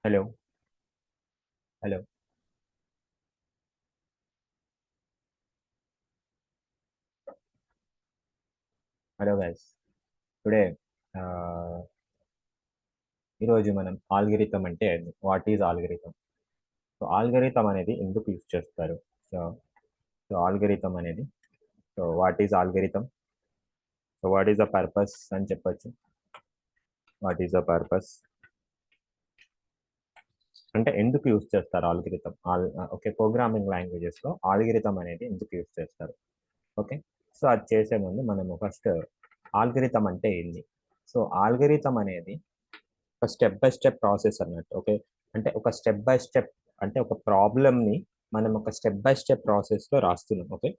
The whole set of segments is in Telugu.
Hello, hello, hello guys. Today ఈరోజు మనం ఆల్గరిథం అంటే what is algorithm. So algorithm అనేది ఎందుకు యూజ్ చేస్తారు. సో సో ఆల్గరిథం అనేది what is algorithm. So what is the purpose అని చెప్పొచ్చు. వాట్ ఈజ్ ద పర్పస్ అంటే ఎందుకు యూజ్ చేస్తారు ఆల్గరిథం. ఓకే, ప్రోగ్రామింగ్ లాంగ్వేజెస్లో ఆల్గరిథం అనేది ఎందుకు యూజ్ చేస్తారు. ఓకే, సో అది చేసే ముందు మనము ఫస్ట్ ఆల్గరిథం అంటే ఏంది. సో ఆల్గరిథం అనేది ఒక స్టెప్ బై స్టెప్ ప్రాసెస్ అన్నట్టు. ఓకే, అంటే ఒక స్టెప్ బై స్టెప్, అంటే ఒక ప్రాబ్లమ్ని మనం ఒక స్టెప్ బై స్టెప్ ప్రాసెస్లో రాస్తున్నాం. ఓకే,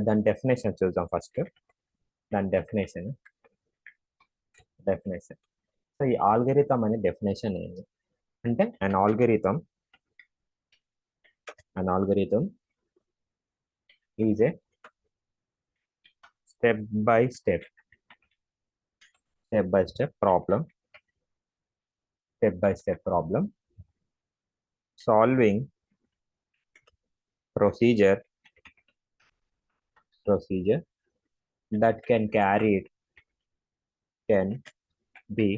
దాని డెఫినేషన్ చూద్దాం ఫస్ట్. దాని డెఫినేషన్. సో ఈ ఆల్గరిథం అనే డెఫినేషన్ ఏంటి అంటే an algorithm is a step by step problem solving procedure that can be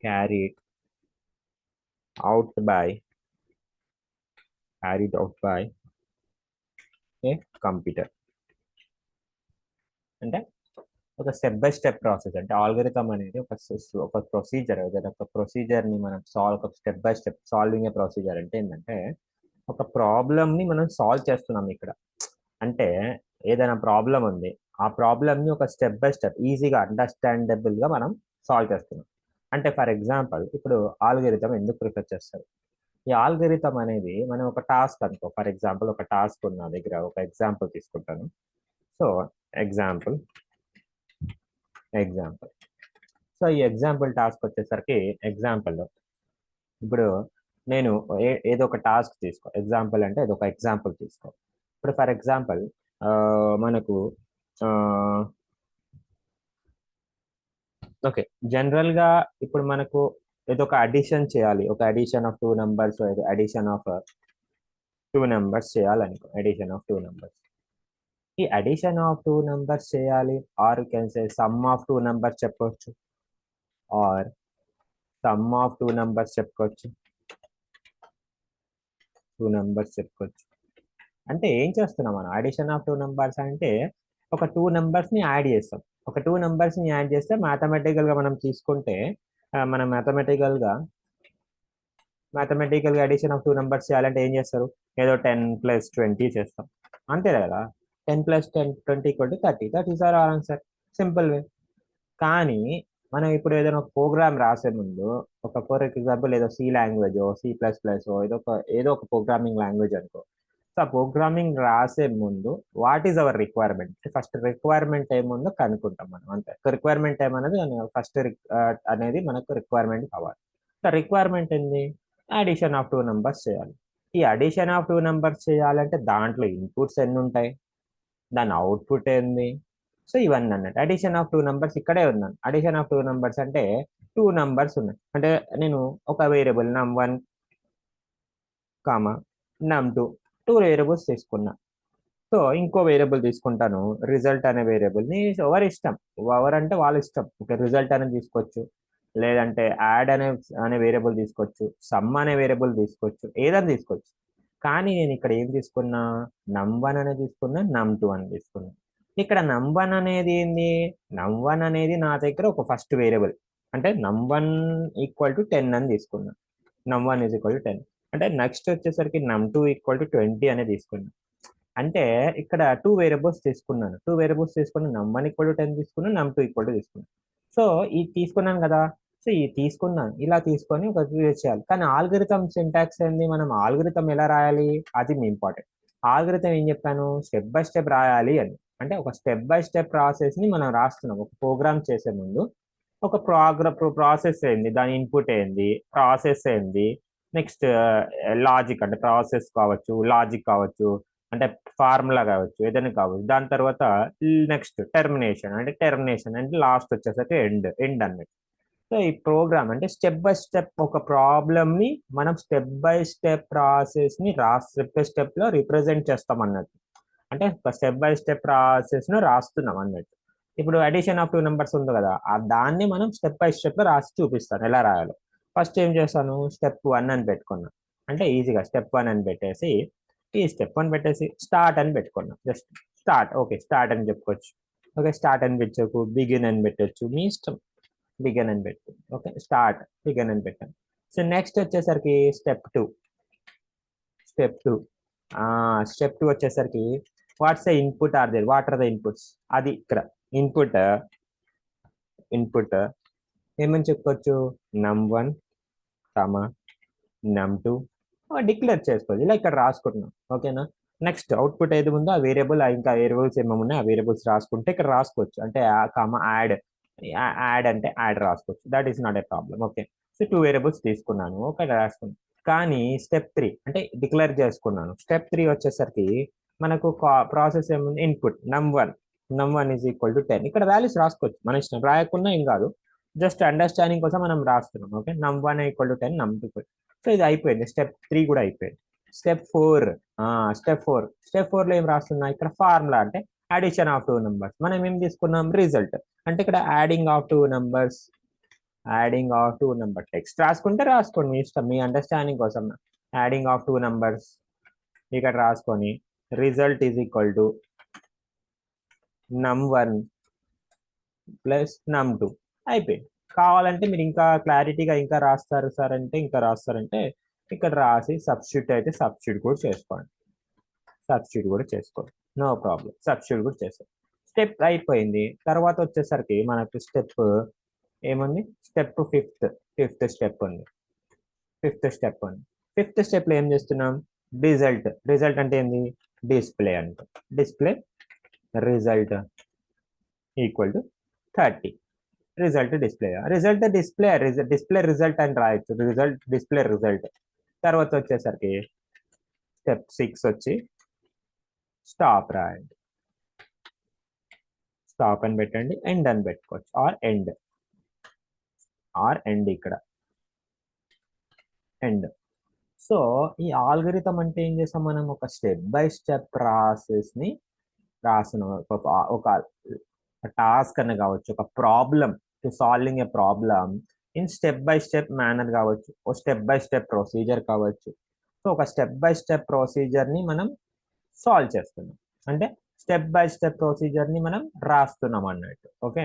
carried out by a computer. అంటే ఒక స్టెప్ బై స్టెప్ ప్రాసెస్, అంటే ఆల్గరిథం అనేది ఒక ప్రొసీజర్. ఒక ప్రొసీజర్ని మనం ఒక step by step solving A procedure అంటే ఏంటంటే ఒక ప్రాబ్లమ్ని మనం సాల్వ్ చేస్తున్నాం ఇక్కడ. అంటే ఏదైనా ప్రాబ్లం ఉంది, ఆ ప్రాబ్లమ్ని ఒక స్టెప్ బై స్టెప్ ఈజీగా అండర్స్టాండబుల్గా మనం సాల్వ్ చేస్తున్నాం. అంటే ఫర్ ఎగ్జాంపుల్ ఇప్పుడు ఆల్గరిథం ఎందుకు ప్రిఫర్ చేస్తారు. ఈ ఆల్గరిథం అనేది మనం ఒక టాస్క్ అనుకో, ఫర్ ఎగ్జాంపుల్ ఒక టాస్క్ ఉన్న దగ్గర ఒక ఎగ్జాంపుల్ తీసుకుంటాను. సో ఎగ్జాంపుల్ సో ఈ ఎగ్జాంపుల్ టాస్క్ వచ్చేసరికి ఇప్పుడు నేను ఏదో ఒక టాస్క్ తీసుకో, ఎగ్జాంపుల్ అంటే ఏదో ఒక ఎగ్జాంపుల్ తీసుకో. ఇప్పుడు ఫర్ ఎగ్జాంపుల్ మనకు ఓకే, జనరల్గా ఇప్పుడు మనకు ఏదో ఒక అడిషన్ చేయాలి, ఒక addition of 2 numbers, addition of 2 numbers చేయాలనుకో. ఈ అడిషన్ ఆఫ్ 2 నెంబర్స్ చేయాలి, or can say sum of 2 numbers చెప్పవచ్చు, ఆర్ సమ్ ఆఫ్ 2 నెంబర్స్ చెప్పుకోవచ్చు. అంటే ఏం చేస్తున్నాం మనం, అడిషన్ ఆఫ్ 2 నెంబర్స్ అంటే ఒక 2 నెంబర్స్ని యాడ్ చేస్తాం. ఒక 2 నెంబర్స్ని యాడ్ చేస్తే మ్యాథమెటికల్గా మనం తీసుకుంటే మనం మ్యాథమెటికల్గా అడిషన్ ఆఫ్ 2 నెంబర్స్ చేయాలంటే ఏం చేస్తారు, ఏదో 10 + 20 చేస్తాం, అంతే కదా. 10 + 10 20 = 30. That is our answer, simple way. కానీ మనం ఇప్పుడు ఏదైనా ఒక ప్రోగ్రామ్ రాసే ముందు ఫర్ ఎగ్జాంపుల్ ఏదో సి లాంగ్వేజ్, C++, ఏదో ఒక ప్రోగ్రామింగ్ లాంగ్వేజ్ అనుకో. సో ఆ ప్రోగ్రామింగ్ రాసే ముందు what is our requirement, first requirement ఏముందో కనుక్కుంటాం మనం, అంతే. రిక్వైర్మెంట్ ఏమన్నది ఫస్ట్ అనేది మనకు రిక్వైర్మెంట్ కావాలి. సో రిక్వైర్మెంట్ ఏంది, అడిషన్ ఆఫ్ 2 నెంబర్స్ చేయాలి. ఈ అడిషన్ ఆఫ్ 2 నెంబర్స్ చేయాలంటే దాంట్లో ఇన్పుట్స్ ఎన్ని ఉంటాయి, దాని అవుట్పుట్ ఏంది. సో ఇవన్నీ అన్నట్టు అడిషన్ ఆఫ్ 2 నెంబర్స్ ఇక్కడే ఉన్నాను. అడిషన్ ఆఫ్ 2 నెంబర్స్ అంటే 2 నెంబర్స్ ఉన్నాయి. అంటే నేను ఒక వేరియబుల్ num1, num2 2 వేరియబుల్స్ తీసుకున్నా. సో ఇంకో వేరియబుల్ తీసుకుంటాను, రిజల్ట్ అనే వేరియబుల్ని. ఎవరి ఇష్టం, ఎవరు అంటే వాళ్ళ ఇష్టం. ఓకే, రిజల్ట్ అనేది తీసుకోవచ్చు, లేదంటే యాడ్ అనే వేరియబుల్ తీసుకోవచ్చు, సమ్ అనే వేరియబుల్ తీసుకోవచ్చు, ఏదైనా తీసుకోవచ్చు. కానీ నేను ఇక్కడ ఏం తీసుకున్నా, num1 అనేది తీసుకున్నా, num2 అని తీసుకున్నా. ఇక్కడ num1 అనేది ఏంది, num1 అనేది నా దగ్గర ఒక ఫస్ట్ వేరియబుల్. అంటే num1 = 10 అని తీసుకున్నా. num1 = 10. అంటే నెక్స్ట్ వచ్చేసరికి num2 = 20 అని తీసుకున్నా. అంటే ఇక్కడ 2 వేరియబుల్స్ తీసుకున్నాను. num1 = 10 తీసుకున్నాను, num2 = తీసుకున్నాను. సో ఇది తీసుకున్నాను కదా. సో ఇది తీసుకున్నాను, ఇలా తీసుకొని ఒక చేయాలి. కానీ ఆల్గరిథం సింటాక్స్ ఏంది, మనం ఆల్గరిథం ఎలా రాయాలి, అది ఇంపార్టెంట్. ఆల్గరిథం ఏం చెప్పాను, స్టెప్ బై స్టెప్ రాయాలి అని. అంటే ఒక స్టెప్ బై స్టెప్ ప్రాసెస్ని మనం రాస్తున్నాం. ఒక ప్రోగ్రామ్ చేసే ముందు ఒక ప్రాసెస్ ఏంది, దాని ఇన్పుట్ ఏంది, ప్రాసెస్ ఏంది, నెక్స్ట్ లాజిక్, అంటే ప్రాసెస్ కావచ్చు, లాజిక్ కావచ్చు, అంటే ఫార్ములా కావచ్చు, ఏదైనా కావచ్చు. దాని తర్వాత నెక్స్ట్ టెర్మినేషన్ అంటే లాస్ట్ వచ్చేసరికి ఎండ్ అన్నట్టు. సో ఈ ప్రోగ్రామ్ అంటే స్టెప్ బై స్టెప్ ఒక ప్రాబ్లమ్ని మనం స్టెప్ బై స్టెప్ ప్రాసెస్ని స్టెప్ బై స్టెప్లో రిప్రజెంట్ చేస్తాం అన్నట్టు. అంటే స్టెప్ బై స్టెప్ ప్రాసెస్ను రాస్తున్నాం అన్నట్టు. ఇప్పుడు అడిషన్ ఆఫ్ 2 నెంబర్స్ ఉంది కదా, దాన్ని మనం స్టెప్ బై స్టెప్లో రాసి చూపిస్తాను ఎలా రాయాలో. ఫస్ట్ ఏం చేస్తాను, స్టెప్ 1 అని పెట్టుకున్నా. అంటే ఈజీగా స్టెప్ 1 అని పెట్టేసి, ఈ స్టెప్ 1 పెట్టేసి స్టార్ట్ అని పెట్టుకున్నాం. జస్ట్ స్టార్ట్, ఓకే స్టార్ట్ అని చెప్పుకోవచ్చు. ఓకే స్టార్ట్ అని పెట్టచ్చు, బిగిన్ అని పెట్టచ్చు, మీ ఇష్టం. బిగిన్ అని పెట్టు. ఓకే స్టార్ట్, బిగిన్ అని పెట్టాను. సో నెక్స్ట్ వచ్చేసరికి స్టెప్ 2. స్టెప్ 2 స్టెప్ 2 వచ్చేసరికి what's the input are there, what are the inputs, అది ఇక్కడ ఇన్పుట్ ఏమని చెప్పుకోవచ్చు, num1, num2 డిక్లేర్ చేసుకోవచ్చు. ఇలా ఇక్కడ రాసుకుంటున్నాం. ఓకేనా. నెక్స్ట్ అవుట్పుట్ ఏది ఉందో ఆ వేరియబుల్, ఇంకా వేరియబుల్స్ ఏమేమి ఉన్నాయి ఆ వేరియబుల్స్ రాసుకుంటే ఇక్కడ రాసుకోవచ్చు. అంటే యాడ్ అంటే యాడ్ రాసుకోవచ్చు. That is not a problem. Okay so 2 variables తీసుకున్నాను, ఓకే రాసుకున్నాను. కానీ స్టెప్ 3 అంటే డిక్లేర్ చేసుకున్నాను. స్టెప్ 3 వచ్చేసరికి మనకు ప్రాసెస్ ఏముంది, input num1 is equal to 10. ఇక్కడ వాల్యూస్ రాసుకోవచ్చు, మన ఇష్టం, రాయకుండా ఏం కాదు, జస్ట్ అండర్స్టాండింగ్ కోసం మనం రాస్తున్నాం. Okay num1 equal to 10, num2 equal. So ఇది అయిపోయింది, స్టెప్ 3 కూడా అయిపోయింది. స్టెప్ 4 లో ఏం రాస్తున్నా, ఇక్కడ ఫార్ములా అంటే అడిషన్ ఆఫ్ 2 నెంబర్స్. మనం ఏం తీసుకున్నాం, రిజల్ట్. అంటే ఇక్కడ యాడింగ్ ఆఫ్ 2 నెంబర్స్, టెక్స్ట్ రాసుకుంటే రాసుకోండి, మీ ఇష్టం, మీ అండర్స్టాండింగ్ కోసం. యాడింగ్ ఆఫ్ 2 నెంబర్స్ ఇక్కడ రాసుకొని result is equal to num1 plus num2 అయిపోయింది. కావాలంటే మీరు ఇంకా క్లారిటీగా ఇంకా రాస్తారు సార్ అంటే ఇంకా రాస్తారంటే ఇక్కడ రాసి సబ్స్టిట్యూట్ అయితే సబ్స్టిట్యూట్ కూడా చేసుకోండి, నో ప్రాబ్లం, సబ్స్టిట్యూట్ కూడా చేస్తారు. స్టెప్ అయిపోయింది. తర్వాత వచ్చేసరికి మనకు స్టెప్ ఏముంది, స్టెప్ ఫిఫ్త్ స్టెప్ ఉంది. ఫిఫ్త్ స్టెప్లో ఏం చేస్తున్నాం, రిజల్ట్ అంటే ఏంది, డిస్ప్లే అంటే display result equal to 30. Display result అని రాయొచ్చు, డిస్ప్లే రిజల్ట్. తర్వాత వచ్చేసరికి స్టెప్ 6 వచ్చి స్టాప్ రాయండి, స్టాప్ అని పెట్టండి, ఎండ్ అని పెట్టుకోవచ్చు, ఆర్ ఎండ్ ఇక్కడ ఎండ్. సో ఈ ఆల్గరిథం అంటే ఏం చేస్తాం, మనం ఒక స్టెప్ బై స్టెప్ ప్రాసెస్ ని రాసిన ఒక టాస్క్ అని కావచ్చు, ఒక problem to solving A problem in step by step manner కావచ్చు, ఒక స్టెప్ బై స్టెప్ ప్రొసీజర్ కావచ్చు. సో ఒక స్టెప్ బై స్టెప్ ప్రొసీజర్ ని మనం సాల్వ్ చేస్తున్నాం, అంటే స్టెప్ బై స్టెప్ ప్రొసీజర్ ని మనం రాస్తున్నాం అన్నట్టు. Okay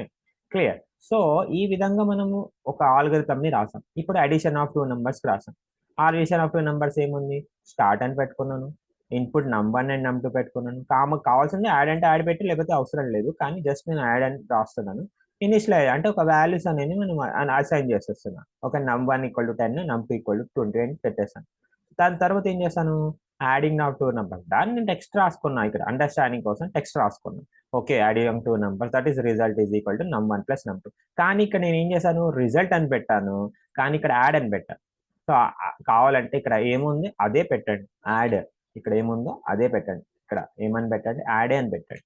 clear. సో ఈ విధంగా మనము ఒక ఆల్గరిథం ని రాసాం. ఇప్పుడు అడిషన్ ఆఫ్ 2 నెంబర్స్ రాసాం. అడిషన్ ఆఫ్ 2 నెంబర్స్ ఏముంది, స్టార్ట్ అని పెట్టుకున్నాను, ఇన్పుట్ num1 అండ్ num2 పెట్టుకున్నాను. కావాల్సింది యాడ్ అంటే యాడ్ పెట్టి, లేకపోతే అవసరం లేదు, కానీ జస్ట్ నేను యాడ్ అని రాస్తున్నాను. ఇనిషియల్ అంటే ఒక వాల్యూస్ అనేది మనం అసైన్ చేసేస్తున్నాను. ఒక num1 equal to 10, num2 equal to 20 అని పెట్టేస్తాను. దాని తర్వాత ఏం చేస్తాను, యాడింగ్ ఆఫ్ 2 నెంబర్స్, దాన్ని నేను టెక్స్ట్ రాసుకున్నా, ఇక్కడ అండర్స్టాండింగ్ కోసం టెక్స్ట్ రాసుకున్నాను. Okay adding 2 numbers, that is result is equal to num1 plus num2. కానీ ఇక్కడ నేను ఏం చేశాను, రిజల్ట్ అని పెట్టాను, కానీ ఇక్కడ యాడ్ అని పెట్టాను. సో కావాలంటే ఇక్కడ ఏముంది అదే పెట్టండి, యాడ్, ఇక్కడ ఏముందో అదే పెట్టండి, ఇక్కడ ఏమని పెట్టండి, యాడ్ అని పెట్టండి.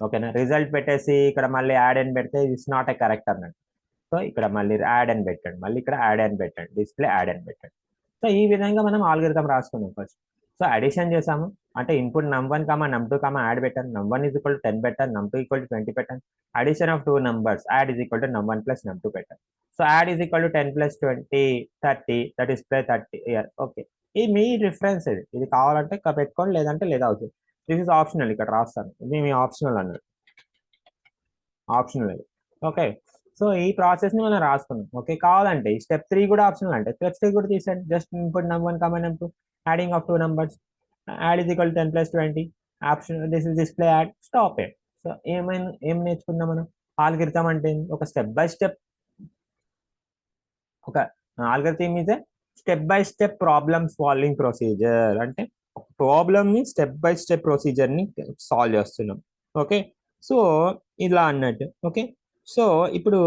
ఓకేనా. రిజల్ట్ పెట్టేసి ఇక్కడ మళ్ళీ యాడ్ అని పెడితే ఇట్స్ నాట్ ఏ కరెక్ట్ అన్నట్టు. సో ఇక్కడ మళ్ళీ యాడ్ అని పెట్టండి, మళ్ళీ ఇక్కడ యాడ్ అని పెట్టండి, డిస్ప్లే యాడ్ అని పెట్టండి. సో ఈ విధంగా మనం ఆల్గరిథం రాసుకున్నాం ఫస్ట్. సో అడిషన్ చేసాము, అంటే ఇన్పుట్ num1, num2, యాడ్ పెట్టాను, num1 ఈజ్ ఈక్వల్ టు 10 పెట్టాను, num2 ఈక్వల్ టు 20 పెట్టాను. Addition of 2 numbers, add is equal to num1 plus num2 పెట్టాను. So add is equal to 10 plus 20 30, that is play 30 year. Okay ఇది మీ రిఫరెన్స్, ఇది కావాలంటే పెట్టుకోండి, లేదంటే లేదా అవుతుంది. దిస్ ఇస్ ఆప్షనల్, ఇక్కడ రాస్తాను, ఇది మీ ఆప్షనల్ అన్నది, ఆప్షనల్. ఓకే సో ఈ ప్రాసెస్ ని మనం రాసుకున్నాం. ఓకే కావాలంటే ఈ స్టెప్ 3 కూడా ఆప్షనల్, అంటే స్టెప్ 3 కూడా తీసేయండి. Just input num1, num2, adding of 2 numbers, add is equal 10 plus 20, option this is display add, stop it. So ఏం నేర్చుకుందాం మనం, ఆల్గరిథం అంటే ఒక స్టెప్ బై స్టెప్, ఒక algorithm is a step by step problem solving procedure. అంటే ఒక ప్రాబ్లమ్ ని స్టెప్ బై స్టెప్ ప్రొసీజర్ ని సాల్వ్ చేస్తున్నాం. ఓకే సో ఇలా అన్నట్టు. ఓకే సో ఇప్పుడు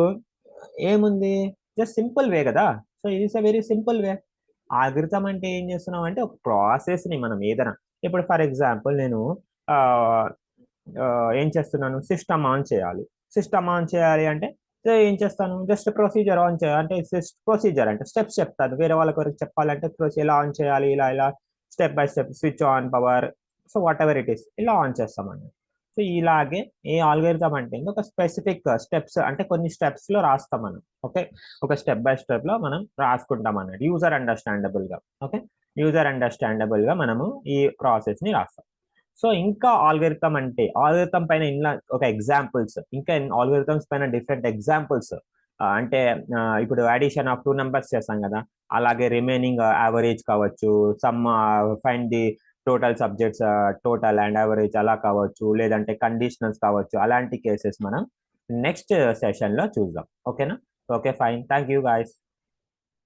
ఏముంది, జస్ట్ సింపుల్ వే కదా. సో ఇది is a very simple way. Algorithm అంటే ఏం చేస్తున్నాం అంటే ఒక ప్రాసెస్ ని మనం ఏదైనా, ఇప్పుడు ఫర్ ఎగ్జాంపుల్ నేను ఏం చేస్తున్నాను, సిస్టమ్ ఆన్ చేయాలి అంటే సో ఏం చేస్తాను, జస్ట్ ప్రొసీజర్ ఆన్ చేయాలి అంటే ప్రొసీజర్ అంటే స్టెప్స్ చెప్తాను. వేరే వాళ్ళ కొరకు చెప్పాలంటే ఎలా ఆన్ చేయాలి, ఇలా step by step switch on power, so what ever it is ఇలా ఆన్ చేస్తామండి. సో ఇలాగే ఏ ఆల్గోరిథం అంటే ఒక స్పెసిఫిక్ స్టెప్స్ అంటే కొన్ని స్టెప్స్ లో రాస్తాం మనం. ఓకే, ఒక స్టెప్ బై స్టెప్ లో మనం రాసుకుంటాం అన్నట్టు యూజర్ అండర్స్టాండబుల్ గా. ఓకే, యూజర్ అండర్స్టాండబుల్ గా మనము ఈ ప్రాసెస్ ని రాస్తాం. సో ఇంకా ఆల్గోరిథం అంటే ఆల్గోరిథం పైన ఇలా ఒక ఎగ్జాంపుల్స్, ఇంకా ఆల్గోరిథమ్స్ పైన డిఫరెంట్ ఎగ్జాంపుల్స్ అంటే ఇప్పుడు అడిషన్ ఆఫ్ 2 నెంబర్స్ చేస్తాం కదా, అలాగే రిమైనింగ్ యావరేజ్ కావచ్చు, some find the total subjects total and average అలా కావచ్చు, లేదంటే కండిషనల్స్ కావచ్చు, అలాంటి కేసెస్ మనం నెక్స్ట్ సెషన్ లో చూద్దాం. ఓకేనా? Okay, fine, thank you guys.